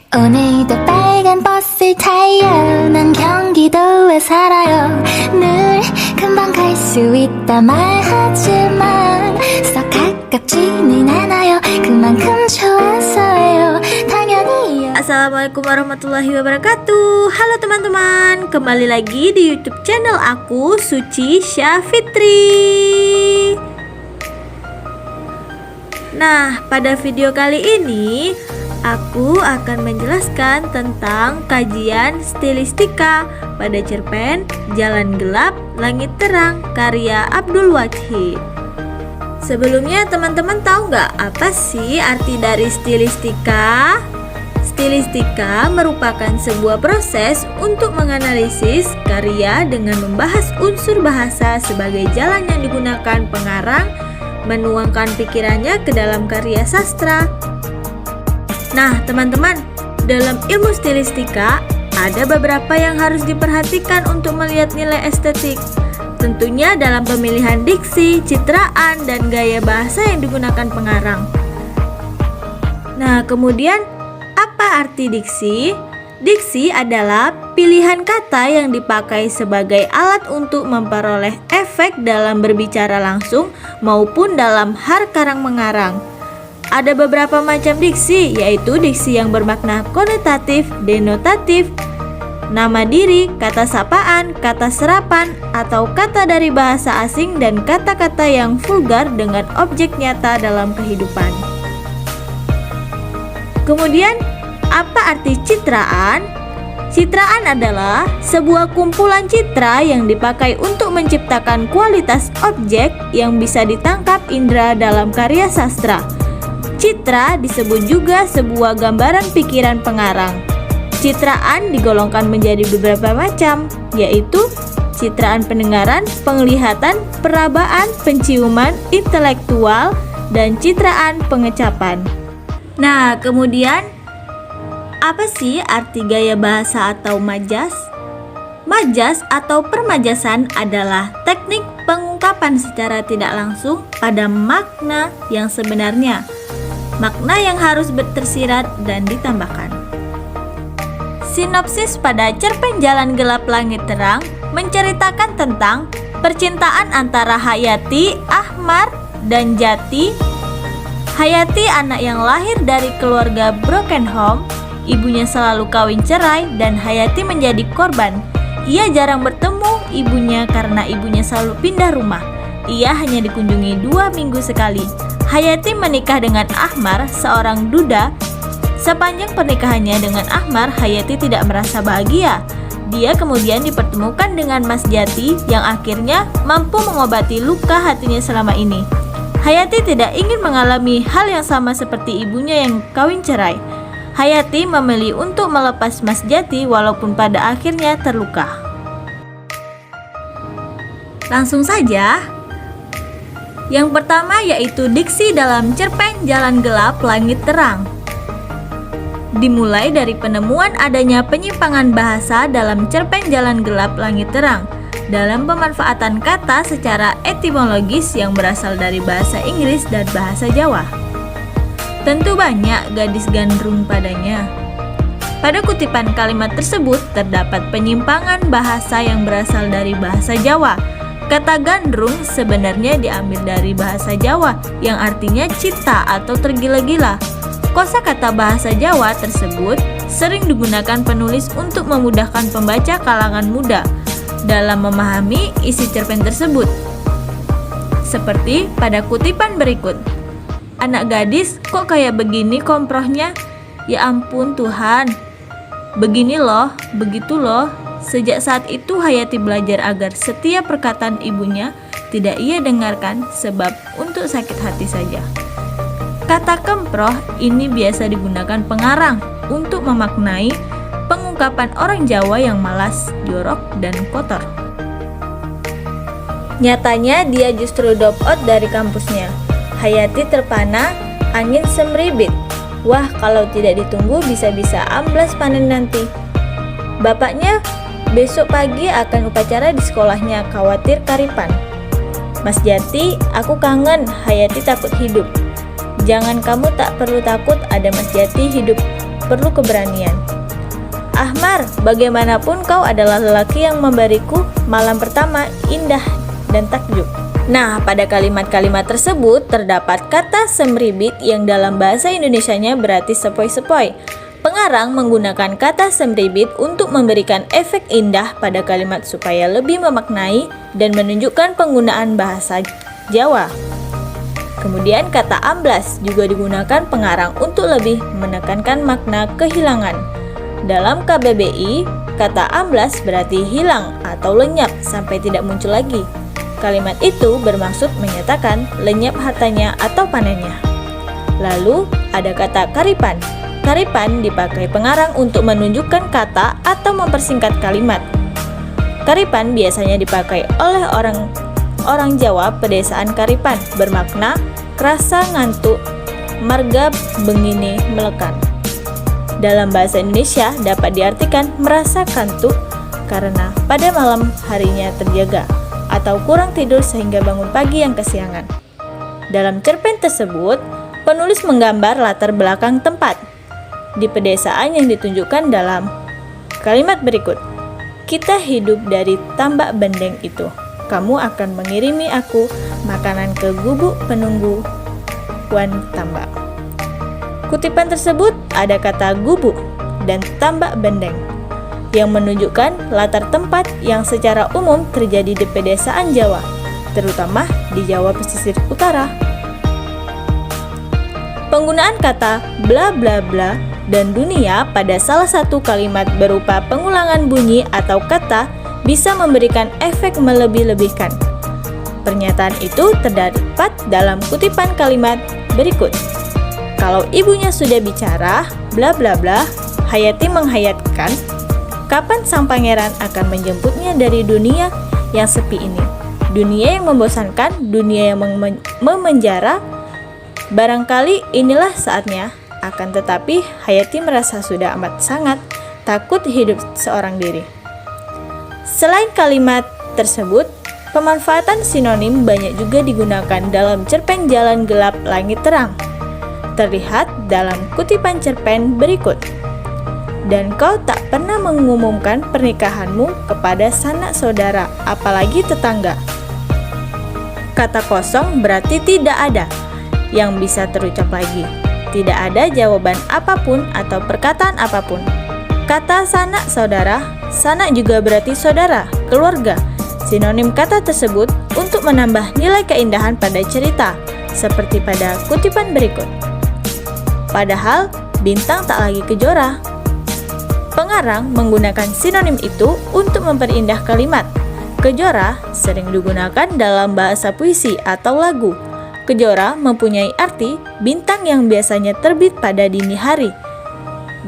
오늘도 빨간 버스를 타요. 난 경기도에 살아요. 늘 금방 갈 수 있다 말하지만 썩 가깝지는 않아요. 그만큼 좋아서요. 당연히요. Assalamualaikum warahmatullahi wabarakatuh. Halo teman-teman, kembali lagi di YouTube channel aku, Suci Syafitri. Nah, pada video kali ini aku akan menjelaskan tentang kajian stilistika pada cerpen Jalan Gelap Langit Terang karya Abdul Wahid. Sebelumnya teman-teman tahu nggak apa sih arti dari stilistika? Stilistika merupakan sebuah proses untuk menganalisis karya dengan membahas unsur bahasa sebagai jalan yang digunakan pengarang menuangkan pikirannya ke dalam karya sastra. Nah, teman-teman, dalam ilmu stilistika ada beberapa yang harus diperhatikan untuk melihat nilai estetik. Tentunya dalam pemilihan diksi, citraan, dan gaya bahasa yang digunakan pengarang. Nah, kemudian apa arti diksi? Diksi adalah pilihan kata yang dipakai sebagai alat untuk memperoleh efek dalam berbicara langsung maupun dalam karang mengarang. Ada beberapa macam diksi, yaitu diksi yang bermakna konotatif, denotatif, nama diri, kata sapaan, kata serapan, atau kata dari bahasa asing dan kata-kata yang vulgar dengan objek nyata dalam kehidupan. Kemudian, apa arti citraan? Citraan adalah sebuah kumpulan citra yang dipakai untuk menciptakan kualitas objek yang bisa ditangkap indera dalam karya sastra. Citra disebut juga sebuah gambaran pikiran pengarang. Citraan digolongkan menjadi beberapa macam, yaitu citraan pendengaran, penglihatan, perabaan, penciuman, intelektual, dan citraan pengecapan. Nah, kemudian apa sih arti gaya bahasa atau majas? Majas atau permajasan adalah teknik pengungkapan secara tidak langsung pada makna yang sebenarnya. Makna yang harus tersirat dan ditambahkan. Sinopsis pada cerpen Jalan Gelap Langit Terang menceritakan tentang percintaan antara Hayati, Ahmar, dan Jati. Hayati anak yang lahir dari keluarga broken home. Ibunya selalu kawin cerai dan Hayati menjadi korban. Ia jarang bertemu ibunya karena ibunya selalu pindah rumah. Ia hanya dikunjungi 2 minggu sekali. Hayati menikah dengan Ahmar, seorang duda. Sepanjang pernikahannya dengan Ahmar, Hayati tidak merasa bahagia. Dia kemudian dipertemukan dengan Mas Jati yang akhirnya mampu mengobati luka hatinya selama ini. Hayati tidak ingin mengalami hal yang sama seperti ibunya yang kawin cerai. Hayati memilih untuk melepas Mas Jati walaupun pada akhirnya terluka. Langsung saja. Yang pertama yaitu diksi dalam cerpen Jalan Gelap Langit Terang. Dimulai dari penemuan adanya penyimpangan bahasa dalam cerpen Jalan Gelap Langit Terang dalam pemanfaatan kata secara etimologis yang berasal dari bahasa Inggris dan bahasa Jawa. Tentu banyak gadis gandrung padanya. Pada kutipan kalimat tersebut terdapat penyimpangan bahasa yang berasal dari bahasa Jawa. Kata gandrung sebenarnya diambil dari bahasa Jawa yang artinya cita atau tergila-gila. Kosakata bahasa Jawa tersebut sering digunakan penulis untuk memudahkan pembaca kalangan muda dalam memahami isi cerpen tersebut. Seperti pada kutipan berikut. Anak gadis kok kayak begini komprohnya? Ya ampun Tuhan. Begini loh, begitu loh. Sejak saat itu Hayati belajar agar setiap perkataan ibunya tidak ia dengarkan sebab untuk sakit hati saja. Kata kemproh ini biasa digunakan pengarang untuk memaknai pengungkapan orang Jawa yang malas, jorok, dan kotor. Nyatanya dia justru drop out dari kampusnya. Hayati terpana, angin semribit. Wah, kalau tidak ditunggu bisa-bisa amblas panen nanti. Bapaknya besok pagi akan upacara di sekolahnya, khawatir karipan. Mas Jati, aku kangen. Hayati takut hidup. Jangan, kamu tak perlu takut, ada Mas Jati hidup. perlu keberanian. Ahmar, bagaimanapun kau adalah lelaki yang memberiku malam pertama indah dan takjub. Nah, pada kalimat-kalimat tersebut terdapat kata semribit yang dalam bahasa Indonesianya berarti sepoi-sepoi. Pengarang menggunakan kata semribit untuk memberikan efek indah pada kalimat supaya lebih memaknai dan menunjukkan penggunaan bahasa Jawa. Kemudian kata amblas juga digunakan pengarang untuk lebih menekankan makna kehilangan. Dalam KBBI, kata amblas berarti hilang atau lenyap sampai tidak muncul lagi. Kalimat itu bermaksud menyatakan lenyap hartanya atau panennya. Lalu ada kata karipan. Karipan dipakai pengarang untuk menunjukkan kata atau mempersingkat kalimat. Karipan biasanya dipakai oleh orang Jawa pedesaan Karipan, bermakna kerasa ngantuk, marga bengine melekan. Dalam bahasa Indonesia dapat diartikan merasa kantuk karena pada malam harinya terjaga atau kurang tidur sehingga bangun pagi yang kesiangan. Dalam cerpen tersebut, penulis menggambar latar belakang tempat di pedesaan yang ditunjukkan dalam kalimat berikut. Kita hidup dari tambak bendeng itu. Kamu akan mengirimi aku makanan ke gubuk penungguan tambak. Kutipan tersebut ada kata gubuk dan tambak bendeng yang menunjukkan latar tempat yang secara umum terjadi di pedesaan Jawa, terutama di Jawa pesisir utara. Penggunaan kata bla bla bla dan dunia pada salah satu kalimat berupa pengulangan bunyi atau kata bisa memberikan efek melebih-lebihkan. Pernyataan itu terdapat dalam kutipan kalimat berikut. Kalau ibunya sudah bicara, bla bla bla, Hayati menghayatkan, kapan sang pangeran akan menjemputnya dari dunia yang sepi ini? Dunia yang membosankan, dunia yang memenjara. Barangkali inilah saatnya, akan tetapi Hayati merasa sudah amat sangat takut hidup seorang diri. Selain kalimat tersebut, pemanfaatan sinonim banyak juga digunakan dalam cerpen Jalan Gelap Langit Terang. Terlihat dalam kutipan cerpen berikut. Dan kau tak pernah mengumumkan pernikahanmu kepada sanak saudara, apalagi tetangga. Kata kosong berarti tidak ada yang bisa terucap lagi. Tidak ada jawaban apapun atau perkataan apapun. Kata sanak saudara, sanak juga berarti saudara, keluarga. Sinonim kata tersebut untuk menambah nilai keindahan pada cerita, seperti pada kutipan berikut. Padahal bintang tak lagi kejora. Pengarang menggunakan sinonim itu untuk memperindah kalimat. Kejora sering digunakan dalam bahasa puisi atau lagu. Kejora mempunyai arti bintang yang biasanya terbit pada dini hari,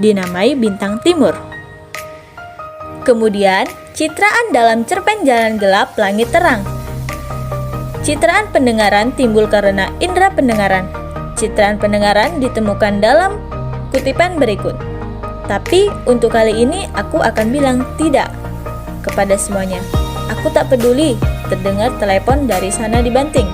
dinamai bintang timur. Kemudian, citraan dalam cerpen Jalan Gelap Langit Terang. Citraan pendengaran timbul karena indera pendengaran. Citraan pendengaran ditemukan dalam kutipan berikut. Tapi untuk kali ini aku akan bilang tidak kepada semuanya. Aku tak peduli terdengar telepon dari sana dibanting.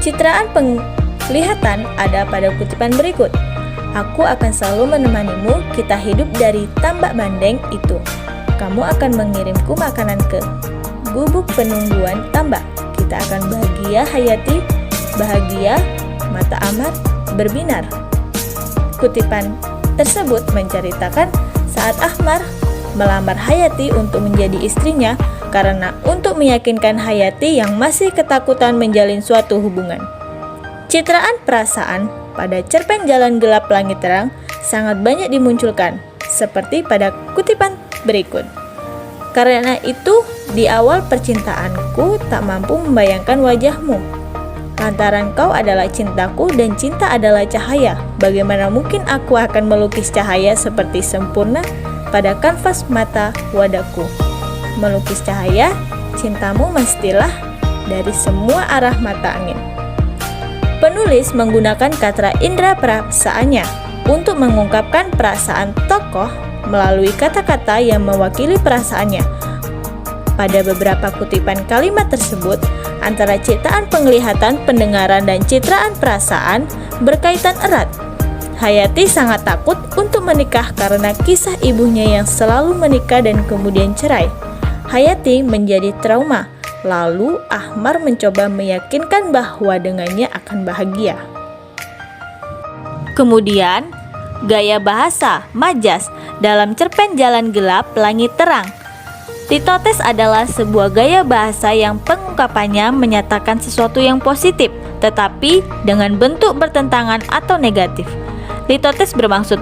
Citraan penglihatan ada pada kutipan berikut. Aku akan selalu menemanimu, kita hidup dari tambak bandeng itu. Kamu akan mengirimku makanan ke gubuk penungguan tambak. Kita akan bahagia Hayati, bahagia mata Amar berbinar. Kutipan tersebut menceritakan saat Ahmar melamar Hayati untuk menjadi istrinya karena untuk meyakinkan Hayati yang masih ketakutan menjalin suatu hubungan. Citraan perasaan pada cerpen Jalan Gelap Langit Terang sangat banyak dimunculkan, seperti pada kutipan berikut. Karena itu, di awal percintaanku tak mampu membayangkan wajahmu. Lantaran kau adalah cintaku dan cinta adalah cahaya. Bagaimana mungkin aku akan melukis cahaya seperti sempurna pada kanvas mata wadahku? Melukis cahaya, cintamu mestilah dari semua arah mata angin. Penulis menggunakan kata indera perasaannya untuk mengungkapkan perasaan tokoh melalui kata-kata yang mewakili perasaannya. Pada beberapa kutipan kalimat tersebut, antara citraan penglihatan, pendengaran, dan citraan perasaan berkaitan erat. Hayati sangat takut untuk menikah karena kisah ibunya yang selalu menikah dan kemudian cerai. Hayati menjadi trauma. Lalu Ahmar mencoba meyakinkan bahwa dengannya akan bahagia. Kemudian, gaya bahasa majas dalam cerpen Jalan Gelap Langit Terang. Litotes adalah sebuah gaya bahasa yang pengungkapannya menyatakan sesuatu yang positif, tetapi dengan bentuk bertentangan atau negatif. Litotes bermaksud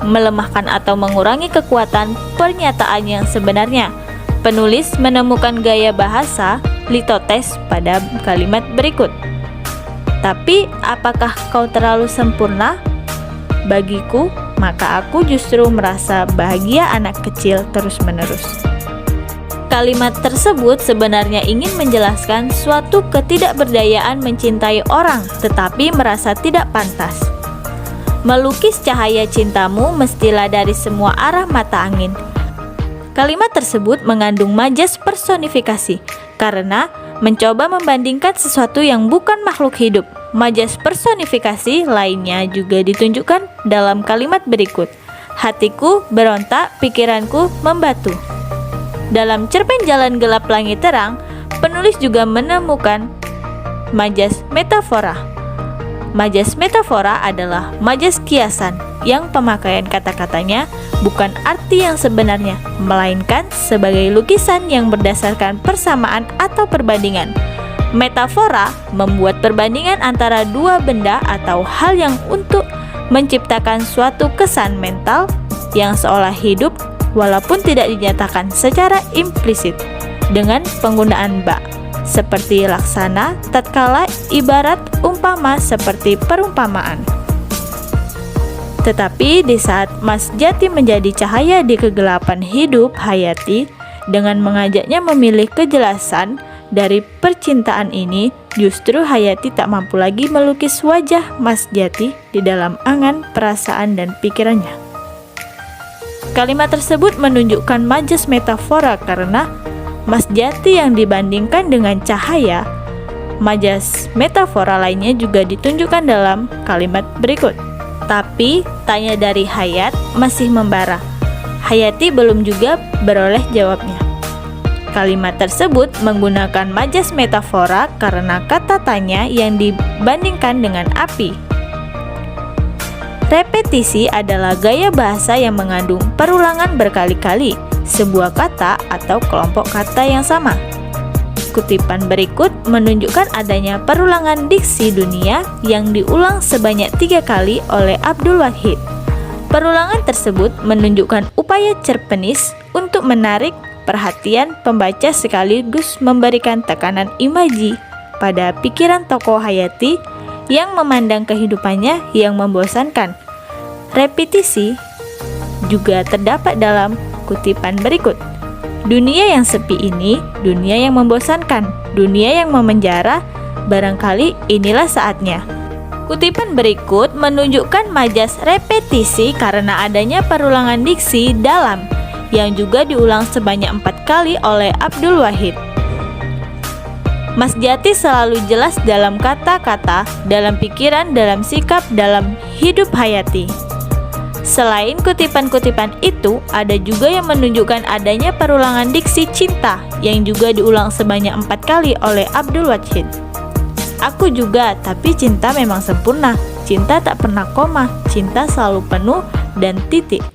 melemahkan atau mengurangi kekuatan pernyataan yang sebenarnya. Penulis menemukan gaya bahasa litotes pada kalimat berikut. Tapi apakah kau terlalu sempurna? Bagiku, maka aku justru merasa bahagia anak kecil terus-menerus. Kalimat tersebut sebenarnya ingin menjelaskan suatu ketidakberdayaan mencintai orang tetapi merasa tidak pantas. Melukis cahaya cintamu mestilah dari semua arah mata angin. Kalimat tersebut mengandung majas personifikasi karena mencoba membandingkan sesuatu yang bukan makhluk hidup. Majas personifikasi lainnya juga ditunjukkan dalam kalimat berikut. Hatiku berontak, pikiranku membatu. Dalam cerpen Jalan Gelap Langit Terang, penulis juga menemukan majas metafora. Majas metafora adalah majas kiasan yang pemakaian kata-katanya bukan arti yang sebenarnya, melainkan sebagai lukisan yang berdasarkan persamaan atau perbandingan. Metafora membuat perbandingan antara dua benda atau hal yang untuk menciptakan suatu kesan mental yang seolah hidup walaupun tidak dinyatakan secara implisit dengan penggunaan bak seperti laksana, tatkala, ibarat, umpama seperti perumpamaan. Tetapi di saat Mas Jati menjadi cahaya di kegelapan hidup Hayati dengan mengajaknya memilih kejelasan dari percintaan ini, justru Hayati tak mampu lagi melukis wajah Mas Jati di dalam angan, perasaan, dan pikirannya. Kalimat tersebut menunjukkan majas metafora karena Mas Jati yang dibandingkan dengan cahaya. Majas metafora lainnya juga ditunjukkan dalam kalimat berikut. Tapi tanya dari Hayat masih membara. Hayati belum juga beroleh jawabnya. Kalimat tersebut menggunakan majas metafora karena kata tanya yang dibandingkan dengan api. Repetisi adalah gaya bahasa yang mengandung perulangan berkali-kali sebuah kata atau kelompok kata yang sama. Kutipan berikut menunjukkan adanya perulangan diksi dunia yang diulang sebanyak 3 kali oleh Abdul Wahid. Perulangan tersebut menunjukkan upaya cerpenis untuk menarik perhatian pembaca sekaligus memberikan tekanan imaji pada pikiran tokoh Hayati yang memandang kehidupannya yang membosankan. Repetisi juga terdapat dalam kutipan berikut. Dunia yang sepi ini, dunia yang membosankan, dunia yang memenjara, barangkali inilah saatnya. Kutipan berikut menunjukkan majas repetisi karena adanya perulangan diksi dalam yang juga diulang sebanyak 4 kali oleh Abdul Wahid. Mas Jati selalu jelas dalam kata-kata, dalam pikiran, dalam sikap, dalam hidup Hayati. Selain kutipan-kutipan itu, ada juga yang menunjukkan adanya perulangan diksi cinta yang juga diulang sebanyak 4 kali oleh Abdul Wahid. Aku juga, tapi cinta memang sempurna. Cinta tak pernah koma, cinta selalu penuh dan titik.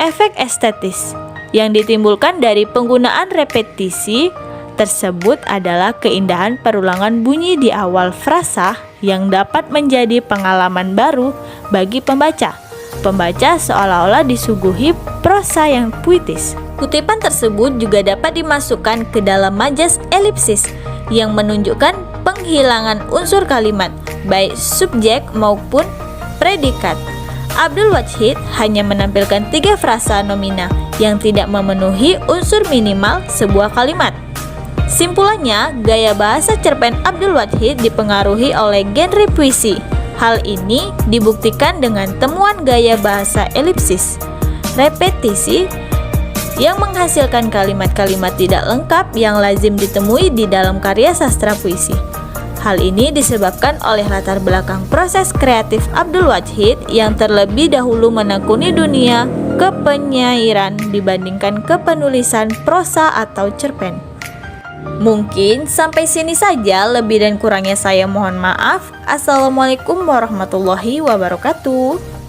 Efek estetis yang ditimbulkan dari penggunaan repetisi tersebut adalah keindahan perulangan bunyi di awal frasa yang dapat menjadi pengalaman baru bagi pembaca. Pembaca seolah-olah disuguhi prosa yang puitis. Kutipan tersebut juga dapat dimasukkan ke dalam majas elipsis yang menunjukkan penghilangan unsur kalimat, baik subjek maupun predikat. Abdul Wahid hanya menampilkan 3 frasa nomina yang tidak memenuhi unsur minimal sebuah kalimat. Simpulannya, gaya bahasa cerpen Abdul Wahid dipengaruhi oleh genre puisi. Hal ini dibuktikan dengan temuan gaya bahasa elipsis, repetisi, yang menghasilkan kalimat-kalimat tidak lengkap yang lazim ditemui di dalam karya sastra puisi. Hal ini disebabkan oleh latar belakang proses kreatif Abdul Wahid yang terlebih dahulu menekuni dunia kepenyairan dibandingkan kepenulisan prosa atau cerpen. Mungkin sampai sini saja, lebih dan kurangnya saya mohon maaf. Assalamualaikum warahmatullahi wabarakatuh.